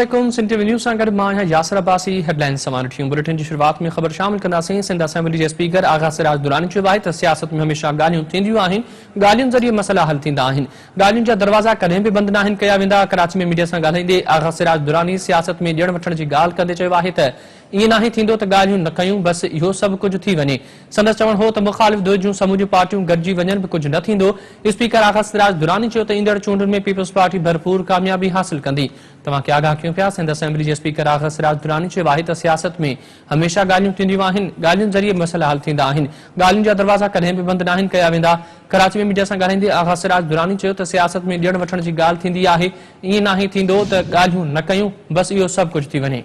Sindh news सां गॾु मां आहियां यासिर अब्बासी। हेडलाइंस समान वठियूं। बुलेटिन जी शुरुआत में ख़बर शामिल कंदासीं। सिंध असेंबली जे स्पीकर आगा सिराज दुरानी चयो आहे त सियासत में हमेशह ॻाल्हियूं थींदियूं आहिनि, ॻाल्हियुनि ज़रिए मसइला हल थींदा आहिनि, ॻाल्हियुनि जा दरवाज़ा कॾहिं बि बंदि नाहिनि कया वेंदा। कराची में मीडिया सां ॻाल्हाईंदे आगा सिराज दुरानी सियासत में ॾियण वठण जी ॻाल्हि कंदे चयो आहे त ईअं नाहे थींदो त ॻाल्हियूं न कयूं, बसि इहो सभु कुझु थी वञे। संदसि चवणु हो त मुख़ालिफ़ धुरि जूं समूरियूं पार्टियूं गॾिजी वञनि बि कुझु न थींदो। स्पीकर आगा सिराज दुरानी चयो त ईंदड़ चूंडुनि में पीपल्स पार्टी भरपूर कामयाबी हासिल कंदी। तव्हांखे आगाह कयूं पिया। सिंध असेंबली जे स्पीकर आगा सिराज दुरानी चयो आहे त सियासत में हमेशह ॻाल्हियूं थींदियूं आहिनि, ॻाल्हियुनि ज़रिए मसइला हल थींदा आहिनि, ॻाल्हियुनि जा दरवाज़ा कॾहिं बि बंदि नाहिनि कया वेंदा। कराची में मीडिया सां ॻाल्हाईंदे आगा सिराज दुरानी चयो त सियासत में ॾियण वठण जी ॻाल्हि थींदी आहे, ईअं नाहे थींदो त ॻाल्हियूं न कयूं, बसि इहो सभु कुझु थी वञे।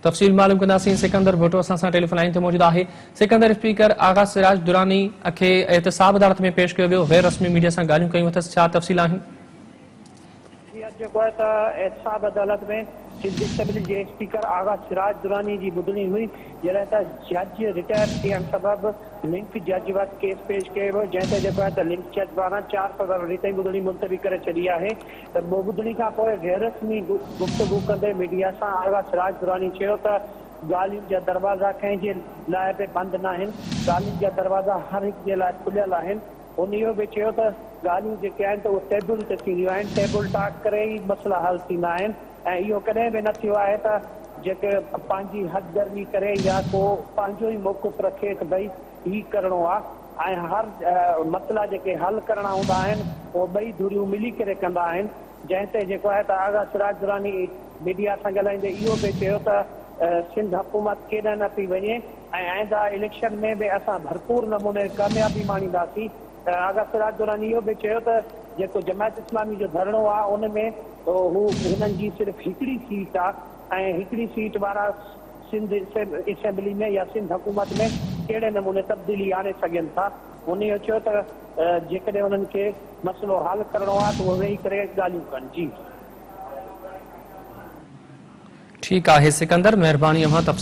तफ़सील मालूम कंदासीं। सिकंदर भुट्टो असां सां टेलीफोन लाइन ते मौजूद आहे। सिकंदर, स्पीकर आगा सिराज दुरानी खे एहतसाब अदालत में पेश कयो वियो, गैर रस्मी मीडिया सां ॻाल्हियूं कयूं अथसि, छा तफ़सील आहिनि? एहतसाब अदालत में सिंध असेंबली के स्पीकर आगा सिराज दुरानी की बुधनी हुई, जैसे जज रिटायर थियण सबब लिंक जज वटि केस पेश किया वो, जैसे लिंक जज द्वारा 4 फरवरी ताईं बुधनी मुलतवी करे छॾी आहे। त बुधनी खां पोइ गैर रस्मी गुफ्तगू कंदे मीडिया सां आगा सिराज दुरानी चयो त ॻाल्हियुनि जा दरवाज़ा कंहिंजे लाइ बि बंदि न आहिनि, ॻाल्हियुनि जा दरवाज़ा हर हिकु जे लाइ खुलियल आहिनि। उन इहो बि चयो त ॻाल्हियूं जेके आहिनि त उहे टेबल ते थींदियूं आहिनि, टेबल टॉक करे ई मसइला हल थींदा आहिनि। ऐं इहो कॾहिं बि न थियो आहे त जेके पंहिंजी हद गर्मी करे या को पंहिंजो ई मौक़ुफ़ रखे त भई हीउ करिणो आहे। ऐं हर मसइला जेके हल करणा हूंदा आहिनि उहे ॿई धुरियूं मिली करे कंदा आहिनि। जंहिं ते जेको आहे त आगा सिराज दुरानी मीडिया सां ॻाल्हाईंदे इहो बि चयो त सिंध हुकूमत केॾांहुं न थी वञे ऐं आईंदा इलेक्शन में बि असां भरपूर नमूने कामयाबी माणींदासीं। आगा सिराज दुरानी इहो बि चयो त जेको जमायत इस्लामी जो धरणो आहे उन में हू हुननि जी सिर्फ़ु हिकिड़ी सीट आहे ऐं हिकिड़ी सीट वारा सिंध असेंबली में या सिंध हुकूमत में कहिड़े नमूने तब्दीली आणे सघनि था। उन इहो चयो त जेकॾहिं उन्हनि खे मसइलो हल करिणो आहे त उहे वेही करे ॻाल्हियूं कनि। जी ठीकु आहे सिकंदर, महिरबानी।